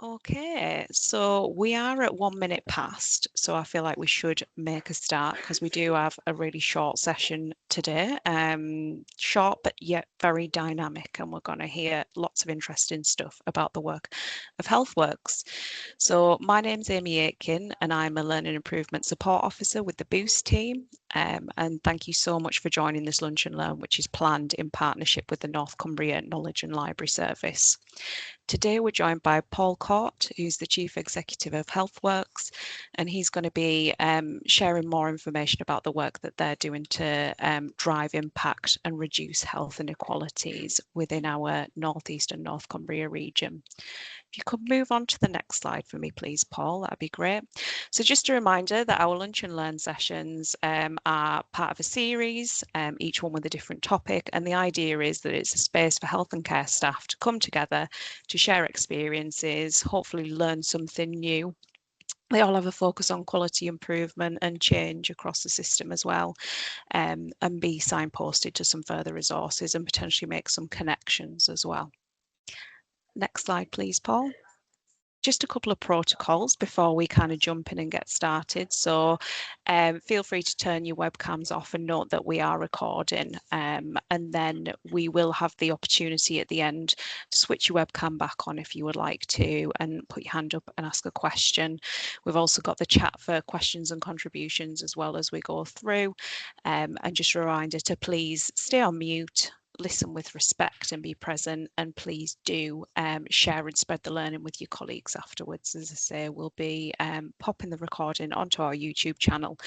Okay, so we are at 1 minute past, so I feel like we should make a start because we do have a really short session today. Short but yet very dynamic, and we're going to hear lots of interesting stuff about the work of Healthworks. So my name's Amy Aitken, and I'm a Learning Improvement Support Officer with the Boost team. And thank you so much for joining this Lunch and Learn, which is planned in partnership with the North Cumbria Knowledge and Library Service. Today we're joined by Paul Court, who's the Chief Executive of Healthworks, and he's going to be sharing more information about the work that they're doing to drive impact and reduce health inequalities within our North East and North Cumbria region. If you could move on to the next slide for me, please, Paul, that'd be great. So just a reminder that our Lunch and Learn sessions are part of a series, each one with a different topic. And the idea is that it's a space for health and care staff to come together to share experiences, hopefully learn something new. They all have a focus on quality improvement and change across the system as well, and be signposted to some further resources and potentially make some connections as well. Next slide, please, Paul. Just a couple of protocols before we kind of jump in and get started. So feel free to turn your webcams off and note that we are recording. And then we will have the opportunity at the end to switch your webcam back on if you would like to and put your hand up and ask a question. We've also got the chat for questions and contributions as well as we go through. And just a reminder to please stay on mute, listen with respect and be present, and please do share and spread the learning with your colleagues afterwards. As I say, we'll be popping the recording onto our YouTube channel,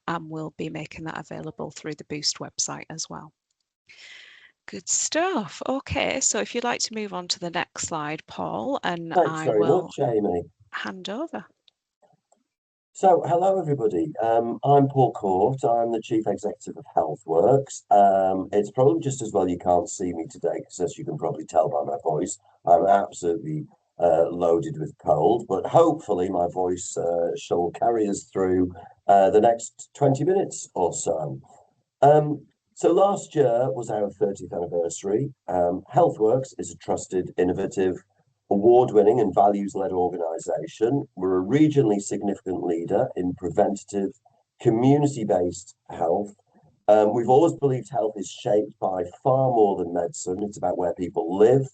and we'll be making that available through the Boost website as well. Good stuff. Okay, so if you'd like to move on to the next slide, Paul, and Thanks I very will much, Amy. hand over. So, hello everybody. I'm Paul Court. I'm the Chief Executive of Healthworks. It's probably just as well you can't see me today because, as you can probably tell by my voice, I'm absolutely loaded with cold. But hopefully, my voice shall carry us through the next 20 minutes or so. So last year was our 30th anniversary. Healthworks is a trusted, innovative, award-winning and values-led organisation. We're a regionally significant leader in preventative, community-based health. We've always believed health is shaped by far more than medicine. It's about where people live,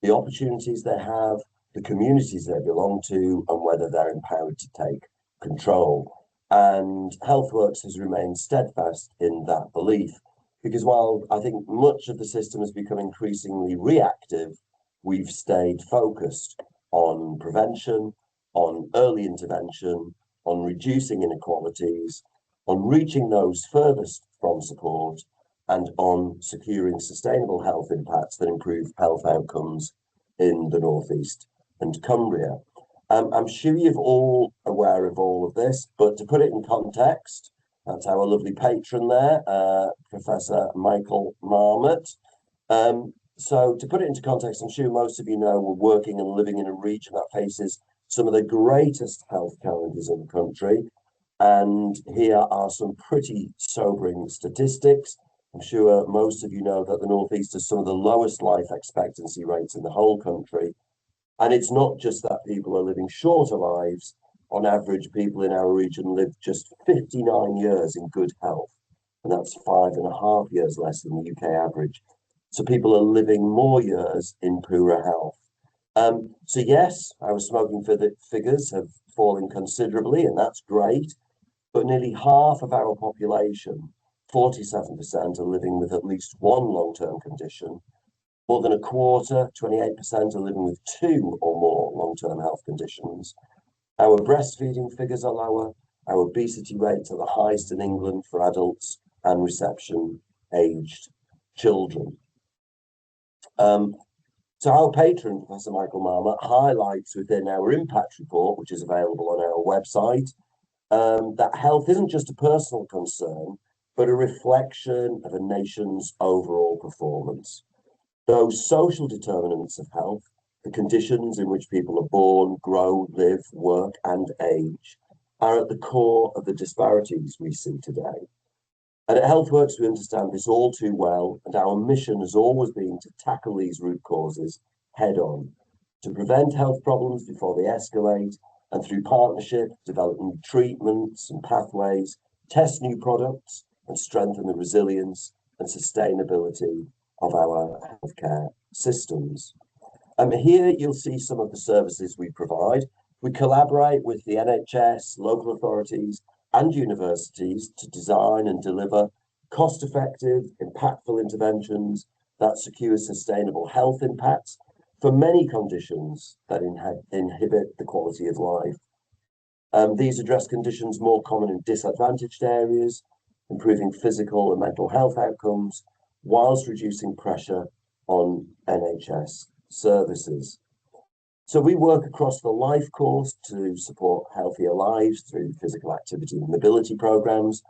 the opportunities they have, the communities they belong to, and whether they're empowered to take control. And Healthworks has remained steadfast in that belief. Because while I think much of the system has become increasingly reactive, we've stayed focused on prevention, on early intervention, on reducing inequalities, on reaching those furthest from support, and on securing sustainable health impacts that improve health outcomes in the North East and Cumbria. I'm sure you're all aware of all of this, but to put it in context, that's our lovely patron there, Professor Michael Marmot. So to put it into context, I'm sure most of you know we're working and living in a region that faces some of the greatest health challenges in the country. And here are some pretty sobering statistics. I'm sure most of you know that the North East has some of the lowest life expectancy rates in the whole country. And it's not just that people are living shorter lives. On average, people in our region live just 59 years in good health. And that's 5.5 years less than the UK average. So people are living more years in poorer health. So yes, our smoking figures have fallen considerably, and that's great. But nearly half of our population, 47%, are living with at least one long-term condition. More than a quarter, 28%, are living with two or more long-term health conditions. Our breastfeeding figures are lower. Our obesity rates are the highest in England for adults and reception-aged children. So our patron, Professor Michael Marmot, highlights within our impact report, which is available on our website, that health isn't just a personal concern, but a reflection of a nation's overall performance. Those social determinants of health, the conditions in which people are born, grow, live, work, and age, are at the core of the disparities we see today. And at Healthworks, we understand this all too well, and our mission has always been to tackle these root causes head on. to prevent health problems before they escalate, and through partnership, develop new treatments and pathways, test new products, and strengthen the resilience and sustainability of our healthcare systems. Here you'll see some of the services we provide. We collaborate with the NHS, local authorities, and universities to design and deliver cost-effective, impactful interventions that secure sustainable health impacts for many conditions that inhibit the quality of life. These address conditions more common in disadvantaged areas, improving physical and mental health outcomes, whilst reducing pressure on NHS services. So we work across the life course to support healthier lives through physical activity and mobility programs,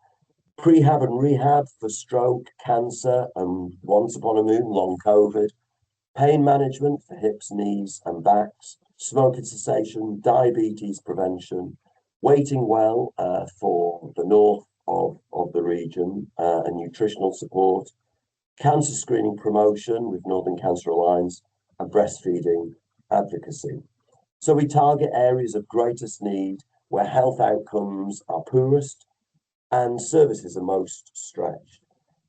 prehab and rehab for stroke, cancer, and once upon a moon, long COVID, pain management for hips, knees, and backs, smoking cessation, diabetes prevention, waiting well for the north of the region and nutritional support, cancer screening promotion with Northern Cancer Alliance, and breastfeeding advocacy. So we target areas of greatest need where health outcomes are poorest and services are most stretched.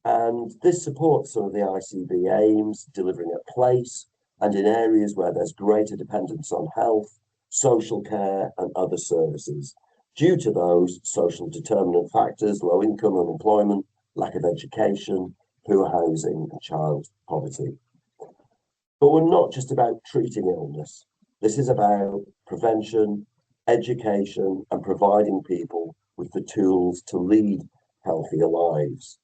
And this supports some of the ICB aims, delivering at place and in areas where there's greater dependence on health, social care, and other services due to those social determinant factors: low income, unemployment, lack of education, poor housing, and child poverty. But we're not just about treating illness. This is about prevention, education, and providing people with the tools to lead healthier lives.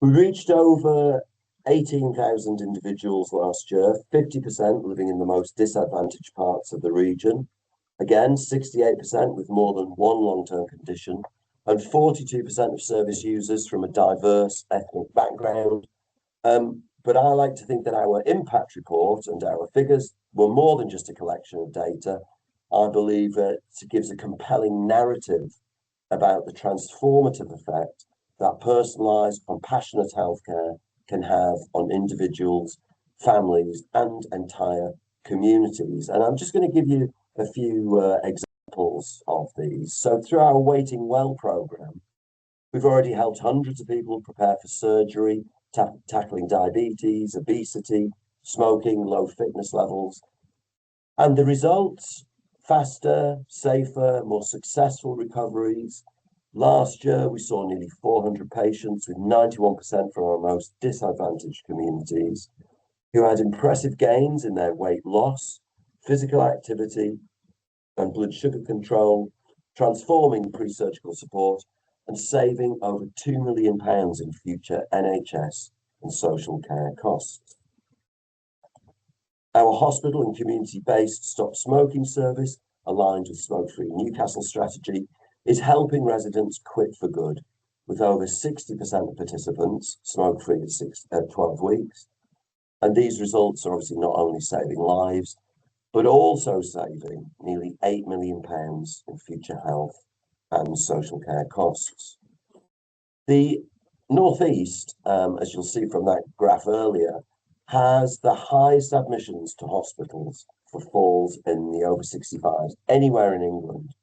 We reached over 18,000 individuals last year, 50% living in the most disadvantaged parts of the region. Again, 68% with more than one long-term condition, and 42% of service users from a diverse ethnic background. But I like to think that our impact report and our figures were more than just a collection of data. I believe it gives a compelling narrative about the transformative effect that personalised, compassionate healthcare can have on individuals, families, and entire communities. And I'm just going to give you a few examples of these. So through our Waiting Well programme, we've already helped hundreds of people prepare for surgery, tackling diabetes, obesity, smoking, low fitness levels. And the results: faster, safer, more successful recoveries. Last year, we saw nearly 400 patients, with 91% from our most disadvantaged communities, who had impressive gains in their weight loss, physical activity, and blood sugar control, transforming pre-surgical support and saving over £2 million in future NHS and social care costs. Our hospital and community-based Stop Smoking service, aligned with Smoke Free Newcastle strategy, is helping residents quit for good, with over 60% of participants smoke-free at 12 weeks. And these results are obviously not only saving lives, but also saving nearly £8 million in future health and social care costs. The North East, as you'll see from that graph earlier, has the highest admissions to hospitals for falls in the over 65s anywhere in England.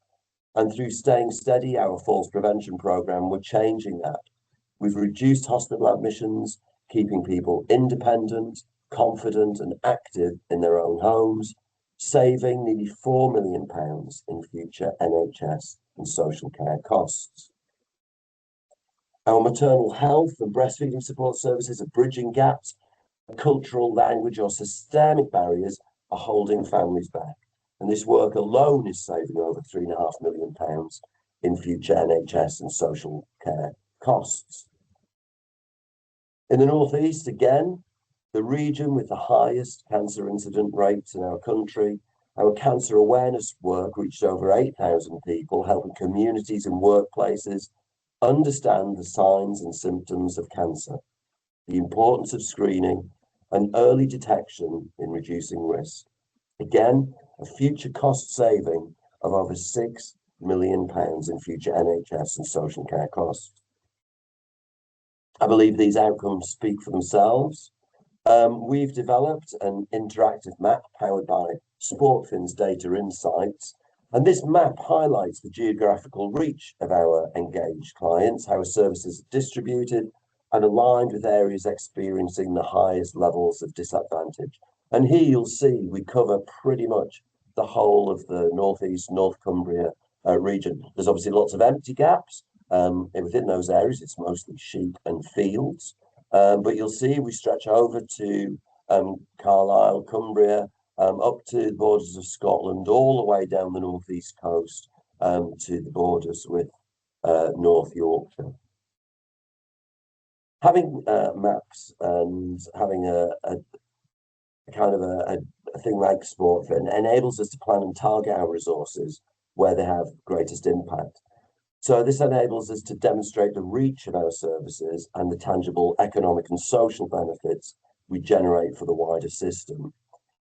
And through staying steady, our falls prevention programme, we're changing that. We've reduced hospital admissions, keeping people independent, confident, and active in their own homes, saving nearly £4 million in future NHS and social care costs. Our maternal health and breastfeeding support services are bridging gaps. Cultural, language, or systemic barriers are holding families back. And this work alone is saving over £3.5 million in future NHS and social care costs. In the North East, again, the region with the highest cancer incident rates in our country, our cancer awareness work reached over 8,000 people, helping communities and workplaces understand the signs and symptoms of cancer, the importance of screening, and early detection in reducing risk. Again, a future cost saving of over £6 million in future NHS and social care costs. I believe these outcomes speak for themselves. We've developed an interactive map powered by SportFin's data insights, and this map highlights the geographical reach of our engaged clients, how our services are distributed and aligned with areas experiencing the highest levels of disadvantage. And here you'll see we cover pretty much the whole of the northeast, North Cumbria region. There's obviously lots of empty gaps. Within those areas, it's mostly sheep and fields. But you'll see we stretch over to Carlisle, Cumbria, up to the borders of Scotland, all the way down the northeast coast to the borders with North Yorkshire. Having maps and having a kind of a thing like SportFin enables us to plan and target our resources where they have greatest impact. So this enables us to demonstrate the reach of our services and the tangible economic and social benefits we generate for the wider system.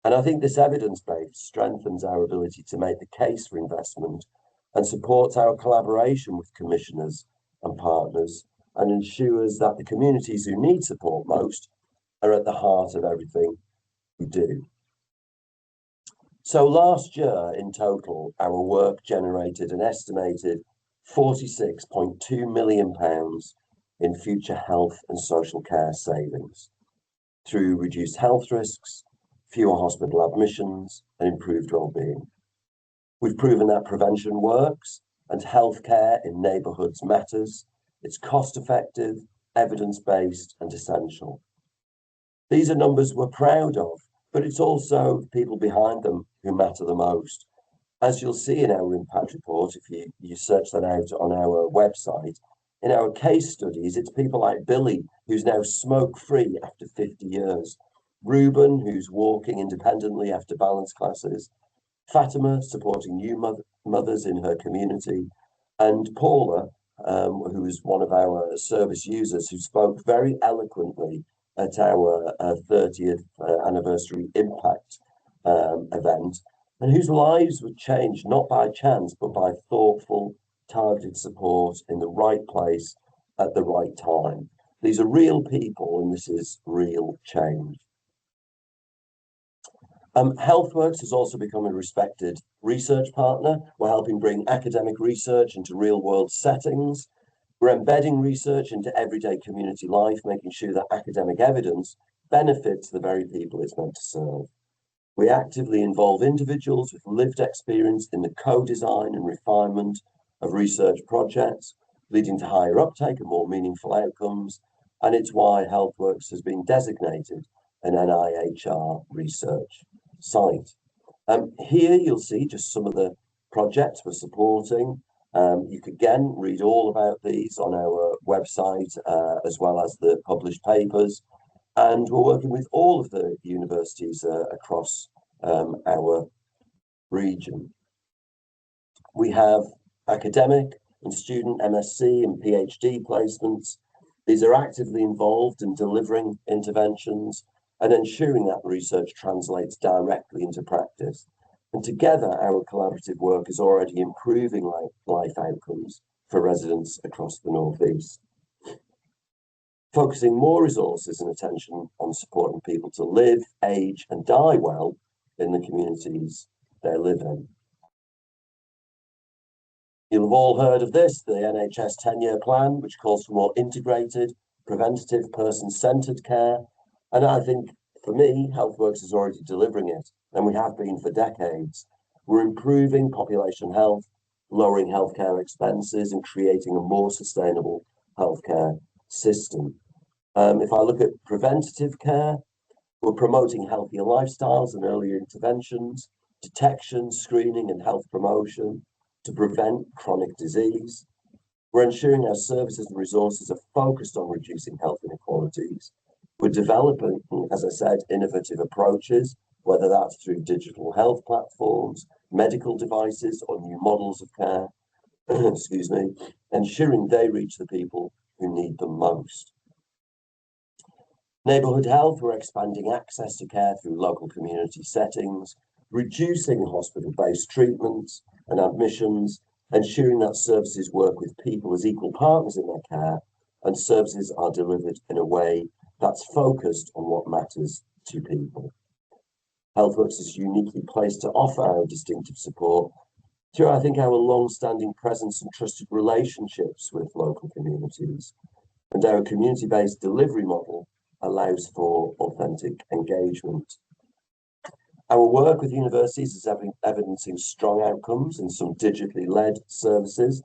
And I think this evidence base strengthens our ability to make the case for investment and supports our collaboration with commissioners and partners and ensures that the communities who need support most are at the heart of everything we do. So last year in total, our work generated an estimated £46.2 million in future health and social care savings through reduced health risks, fewer hospital admissions, and improved well-being. We've proven that prevention works and healthcare in neighbourhoods matters. It's cost-effective, evidence-based, and essential. These are numbers we're proud of, but it's also the people behind them who matter the most. As you'll see in our impact report, if you search that out on our website, in our case studies, it's people like Billy, who's now smoke-free after 50 years, Ruben, who's walking independently after balance classes, Fatima, supporting new mothers in her community, and Paula, who is one of our service users, who spoke very eloquently at our 30th anniversary impact event, and whose lives were changed not by chance, but by thoughtful, targeted support in the right place at the right time. These are real people, and this is real change. Healthworks has also become a respected research partner. We're helping bring academic research into real-world settings. We're embedding research into everyday community life, making sure that academic evidence benefits the very people it's meant to serve. We actively involve individuals with lived experience in the co-design and refinement of research projects, leading to higher uptake and more meaningful outcomes. And it's why Healthworks has been designated an NIHR research site. Here you'll see just some of the projects we're supporting. You can again read all about these on our website, as well as the published papers. And we're working with all of the universities across our region. We have academic and student MSc and PhD placements. These are actively involved in delivering interventions and ensuring that research translates directly into practice. And together, our collaborative work is already improving life outcomes for residents across the Northeast. Focusing more resources and attention on supporting people to live, age, and die well in the communities they live in. You'll have all heard of this, the NHS 10-year plan, which calls for more integrated, preventative, person-centred care. And I think, for me, Healthworks is already delivering it, and we have been for decades. We're improving population health, lowering healthcare expenses, and creating a more sustainable healthcare system. If I look at preventative care, we're promoting healthier lifestyles and earlier interventions, detection, screening, and health promotion to prevent chronic disease. We're ensuring our services and resources are focused on reducing health inequalities. We're developing, as I said, innovative approaches, whether that's through digital health platforms, medical devices, or new models of care, excuse me, ensuring they reach the people who need them most. Neighbourhood health, we're expanding access to care through local community settings, reducing hospital-based treatments and admissions, ensuring that services work with people as equal partners in their care, and services are delivered in a way that's focused on what matters to people. Healthworks is uniquely placed to offer our distinctive support through, I think, our long-standing presence and trusted relationships with local communities. And our community-based delivery model allows for authentic engagement. Our work with universities is evidencing strong outcomes in some digitally led services.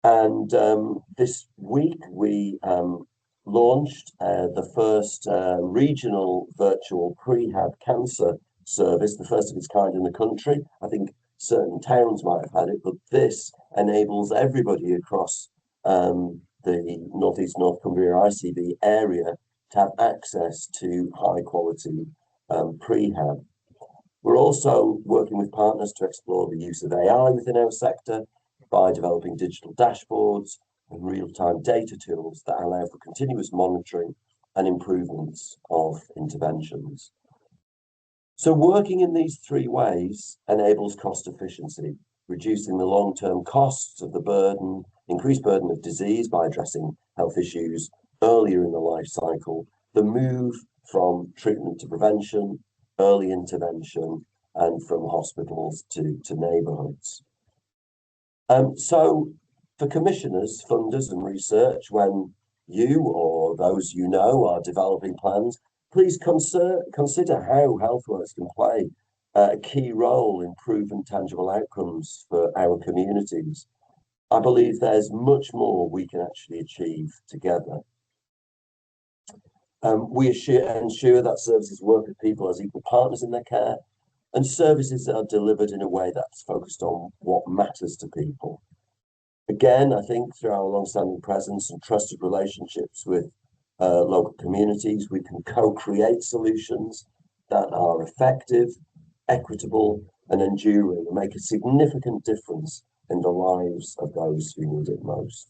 And this week we launched the first regional virtual prehab cancer service, the first of its kind in the country. I think certain towns might have had it, but this enables everybody across the Northeast North Cumbria ICB area to have access to high quality prehab. We're also working with partners to explore the use of AI within our sector by developing digital dashboards and real-time data tools that allow for continuous monitoring and improvements of interventions. So working in these three ways enables cost efficiency, reducing the long-term costs of the burden, increased burden of disease by addressing health issues earlier in the life cycle, the move from treatment to prevention, early intervention, and from hospitals to neighbourhoods. So for commissioners, funders and research, when you or those you know are developing plans, please consider how Healthworks can play a key role in proven tangible outcomes for our communities. I believe there's much more we can actually achieve together. We ensure that services work with people as equal partners in their care, and services are delivered in a way that's focused on what matters to people. Again, I think through our long-standing presence and trusted relationships with local communities, we can co-create solutions that are effective, equitable, and enduring, and make a significant difference in the lives of those who need it most.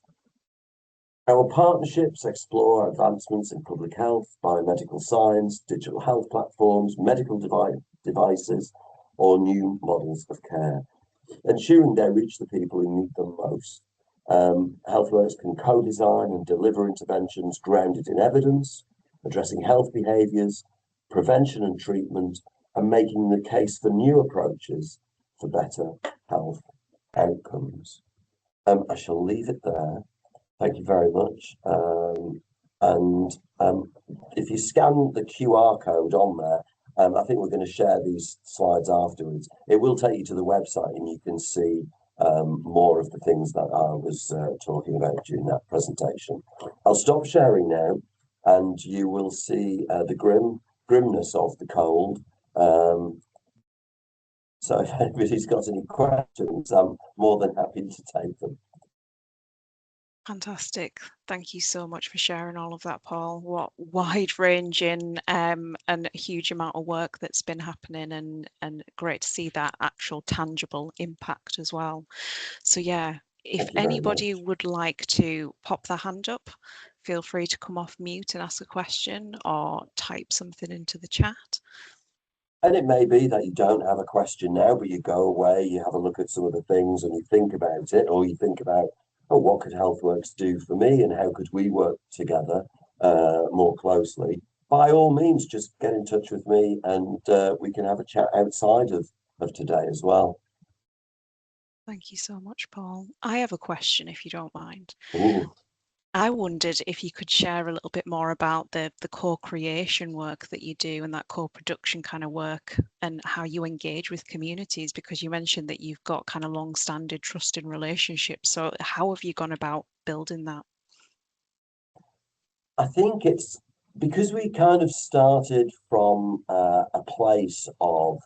Our partnerships explore advancements in public health, biomedical science, digital health platforms, medical devices, or new models of care, ensuring they reach the people who need them most. Healthworks can co-design and deliver interventions grounded in evidence, addressing health behaviours, prevention and treatment, and making the case for new approaches for better health outcomes. I shall leave it there. Thank you very much. If you scan the QR code on there, I think we're going to share these slides afterwards. It will take you to the website and you can see more of the things that I was talking about during that presentation. I'll stop sharing now and you will see the grimness of the cold. So if anybody's got any questions, I'm more than happy to take them. Fantastic. Thank you so much for sharing all of that, Paul. What wide-ranging and a huge amount of work that's been happening, and great to see that actual tangible impact as well. So yeah, if anybody would like to pop their hand up, feel free to come off mute and ask a question or type something into the chat. And it may be that you don't have a question now, but you go away, you have a look at some of the things and you think about it, or you think about, oh, what could Healthworks do for me and how could we work together more closely? By all means, just get in touch with me and we can have a chat outside of today as well. Thank you so much, Paul. I have a question, if you don't mind. Ooh. I wondered if you could share a little bit more about the co-creation work that you do and that co-production kind of work and how you engage with communities, because you mentioned that you've got kind of long-standing trusting relationships. So how have you gone about building that? I think it's because we kind of started from a place of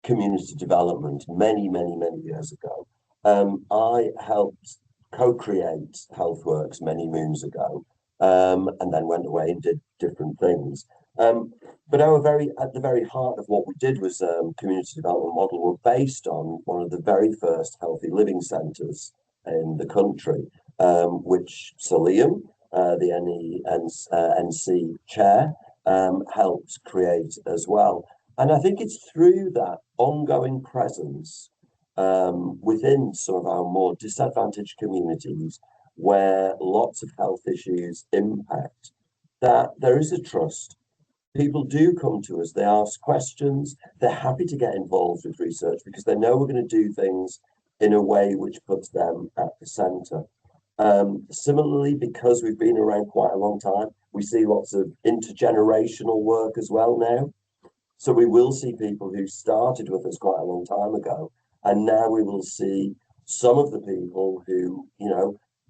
community development many years ago. I helped co-create Healthworks many moons ago, and then went away and did different things. But at the very heart of what we did was community development model were based on one of the very first healthy living centres in the country, which Sir Liam, the NC chair, helped create as well. And I think it's through that ongoing presence within some of our more disadvantaged communities where lots of health issues impact that there is a trust. People do come to us, they ask questions, they're happy to get involved with research because they know we're going to do things in a way which puts them at the centre. Similarly, because we've been around quite a long time, we see lots of intergenerational work as well now. So we will see people who started with us quite a long time ago, and now we will see some of the people who,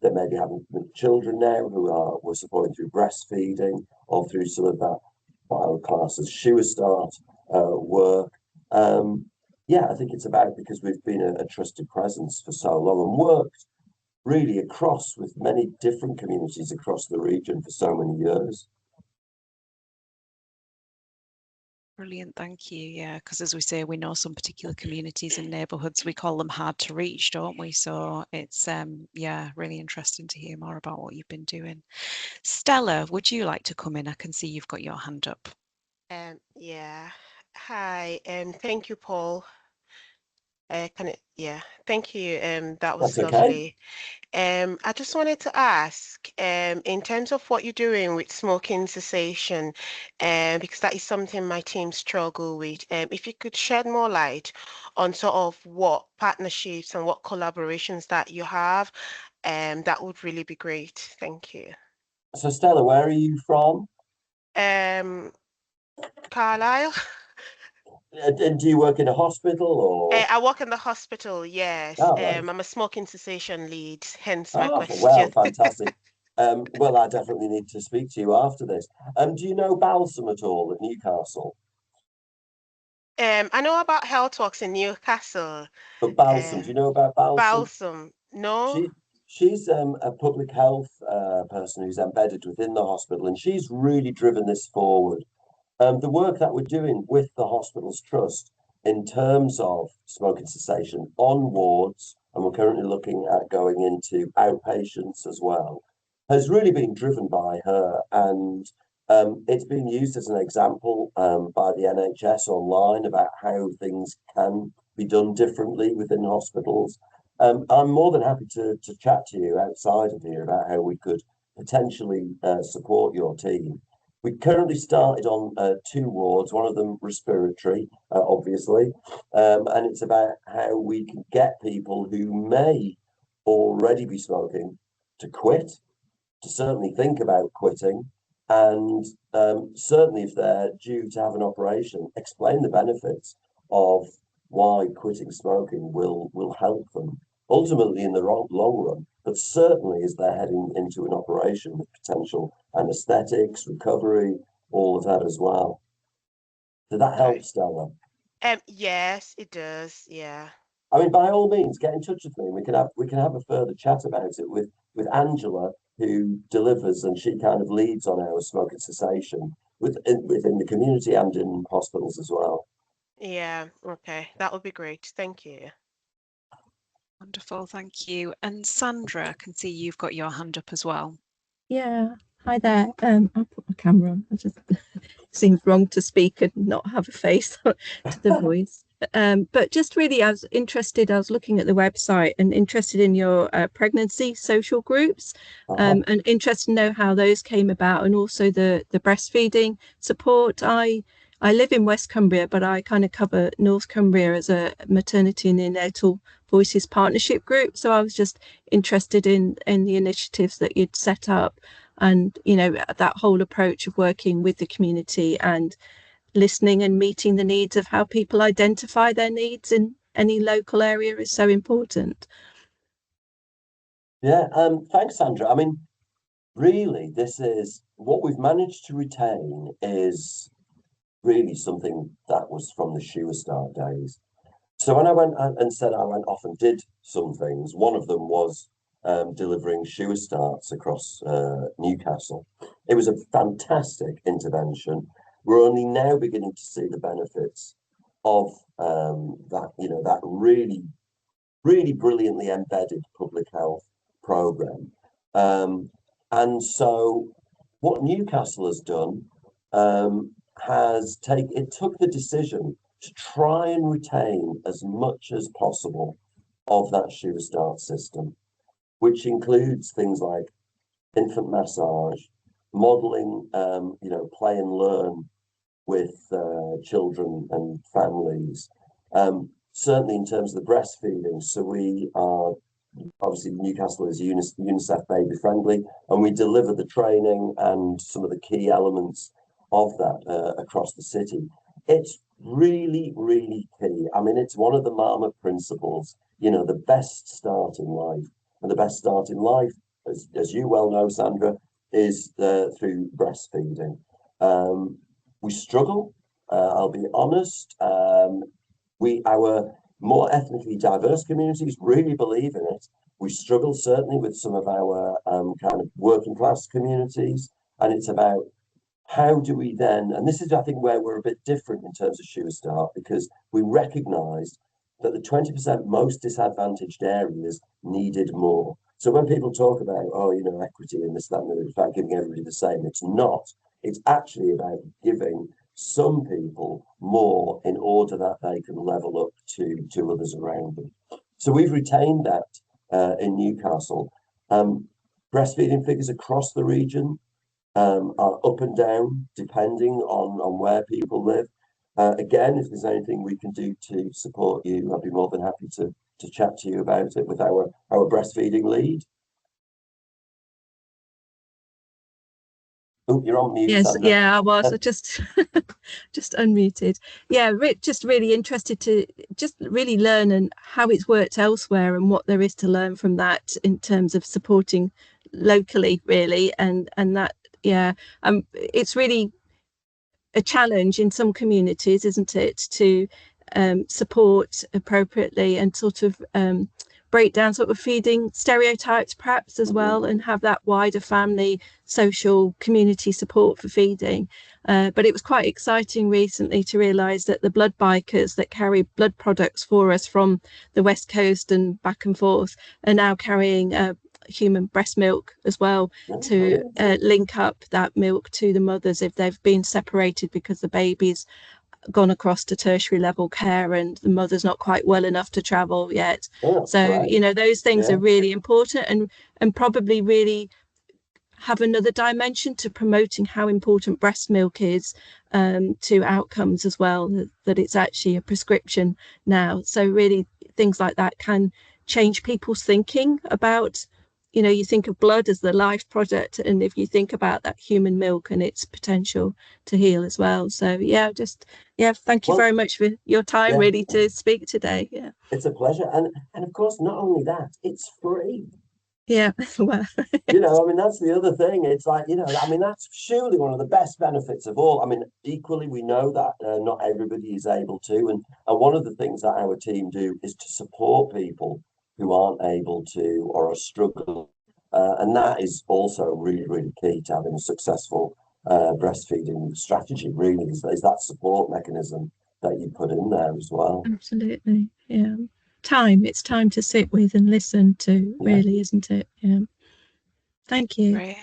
they may be having children now we're supporting through breastfeeding or through some of that class as Sure Start work. Yeah, I think it's about because we've been a trusted presence for so long and worked really across with many different communities across the region for so many years. Brilliant, thank you. Yeah, because as we say, we know some particular communities and neighbourhoods, we call them hard to reach, don't we? So it's yeah, really interesting to hear more about what you've been doing. Stella, would you like to come in? I can see you've got your hand up. Yeah. Hi, thank you, Paul. Yeah, thank you. That was That's okay. lovely. I just wanted to ask, in terms of what you're doing with smoking cessation, because that is something my team struggle with, if you could shed more light on sort of what partnerships and what collaborations that you have, that would really be great. Thank you. So Stella, where are you from? Um, Carlisle. And do you work in a hospital or? I work in the hospital, yes. Oh, right. I'm a smoking cessation lead, hence my Oh, well, question. fantastic. Well, I definitely need to speak to you after this. Do you know Balsam at all at Newcastle? I know about Healthworks in Newcastle. But Balsam, do Uh, you know about Balsam? Balsam, no? She's a public health person who's embedded within the hospital, and she's really driven this forward. The work that we're doing with the hospital's trust in terms of smoking cessation on wards, and we're currently looking at going into outpatients as well, has really been driven by her. And it's been used as an example by the NHS online about how things can be done differently within hospitals. I'm more than happy to chat to you outside of here about how we could potentially support your team. We currently started on two wards, one of them respiratory, obviously, and it's about how we can get people who may already be smoking to quit, to certainly think about quitting, and certainly if they're due to have an operation, explain the benefits of why quitting smoking will help them ultimately in the long run, but certainly as they're heading into an operation with potential anesthetics, recovery, all of that as well. Did that help, Right. Stella? Yes, it does. Yeah. I mean, by all means, get in touch with me. We can have a further chat about it with Angela, who delivers, and she kind of leads on our smoking cessation within the community and in hospitals as well. Yeah. Okay. That would be great. Thank you. Wonderful, thank you. And Sandra, I can see you've got your hand up as well. Yeah, hi there. I'll put my camera on. It just seems wrong to speak and not have a face to the voice. But just really, I was interested. I was looking at the website and interested in your pregnancy social groups, and interested to know how those came about, and also the breastfeeding support. I live in West Cumbria, but I kind of cover North Cumbria as a maternity and neonatal voices partnership group. So I was just interested in the initiatives that you'd set up, and that whole approach of working with the community and listening and meeting the needs of how people identify their needs in any local area is so important. Yeah, thanks, Sandra. I mean, really, this is what we've managed to retain is really something that was from the Sure Start days. So when I went and said I went off and did some things, one of them was delivering Sure Starts across Newcastle. It was a fantastic intervention. We're only now beginning to see the benefits of that really, really brilliantly embedded public health program. And so what Newcastle has done it took the decision to try and retain as much as possible of that Sure Start system, which includes things like infant massage, modeling, play and learn with children and families. Certainly in terms of the breastfeeding. So we are, obviously Newcastle is UNICEF baby friendly, and we deliver the training and some of the key elements of that across the city. It's really, really key. I mean, it's one of the Marmot principles, the best start in life. And the best start in life, as you well know, Sandra, is through breastfeeding. We struggle, I'll be honest. Our more ethnically diverse communities really believe in it. We struggle certainly with some of our kind of working class communities, and it's about how do we then, and this is I think where we're a bit different in terms of Shoe Start, because we recognised that the 20% most disadvantaged areas needed more. So when people talk about, equity and this, that, and the other, it's about giving everybody the same, it's not. It's actually about giving some people more in order that they can level up to others around them. So we've retained that in Newcastle. Breastfeeding figures across the region are up and down depending on where people live. Again, if there's anything we can do to support you, I'd be more than happy to chat to you about it with our breastfeeding lead. Oh, you're on mute. Yes, Sandra. yeah, I was. I just unmuted. Yeah, just really interested to just really learn and how it's worked elsewhere and what there is to learn from that in terms of supporting locally, really, and that, yeah, it's really a challenge in some communities, isn't it, to support appropriately and sort of break down sort of feeding stereotypes perhaps as well, and have that wider family, social, community support for feeding. But it was quite exciting recently to realise that the blood bikers that carry blood products for us from the West Coast and back and forth are now carrying human breast milk as well, to link up that milk to the mothers if they've been separated because the baby's gone across to tertiary level care and the mother's not quite well enough to travel yet. So those things are really important and probably really have another dimension to promoting how important breast milk is to outcomes as well, that it's actually a prescription now. So really things like that can change people's thinking about, you think of blood as the life product, and if you think about that human milk and its potential to heal as well. So thank you very much for your time really to speak today. Yeah, it's a pleasure. And of course, not only that, it's free. Yeah, well, that's the other thing. It's like, that's surely one of the best benefits of all. Equally, we know that not everybody is able to. And one of the things that our team do is to support people who aren't able to or are struggling. And that is also really, really key to having a successful breastfeeding strategy, really, is that support mechanism that you put in there as well. Absolutely. Yeah. It's time to sit with and listen to, really, isn't it? Yeah. Thank you. Great.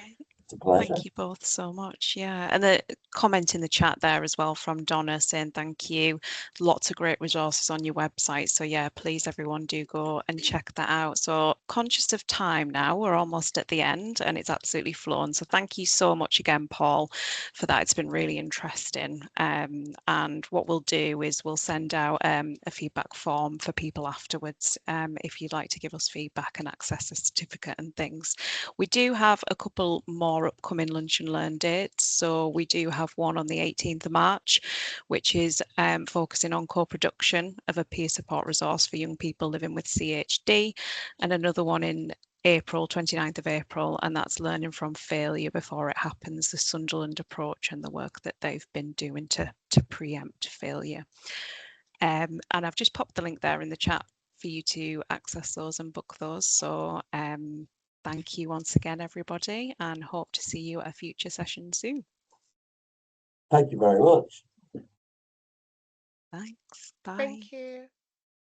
It's a pleasure. Thank you both so much. Yeah, and the comment in the chat there as well from Donna saying thank you. Lots of great resources on your website. So yeah, please everyone do go and check that out. So conscious of time now, we're almost at the end and it's absolutely flown. So thank you so much again, Paul, for that. It's been really interesting. And what we'll do is we'll send out a feedback form for people afterwards if you'd like to give us feedback and access a certificate and things. We do have a couple more upcoming Lunch and Learn dates. So we do have one on the 18th of March, which is focusing on co-production of a peer support resource for young people living with CHD, and another one in April, 29th of April, and that's learning from failure before it happens, the Sunderland approach and the work that they've been doing to preempt failure. And I've just popped the link there in the chat for you to access those and book those. So thank you once again, everybody, and hope to see you at a future session soon. Thank you very much. Thanks. Bye. Thank you.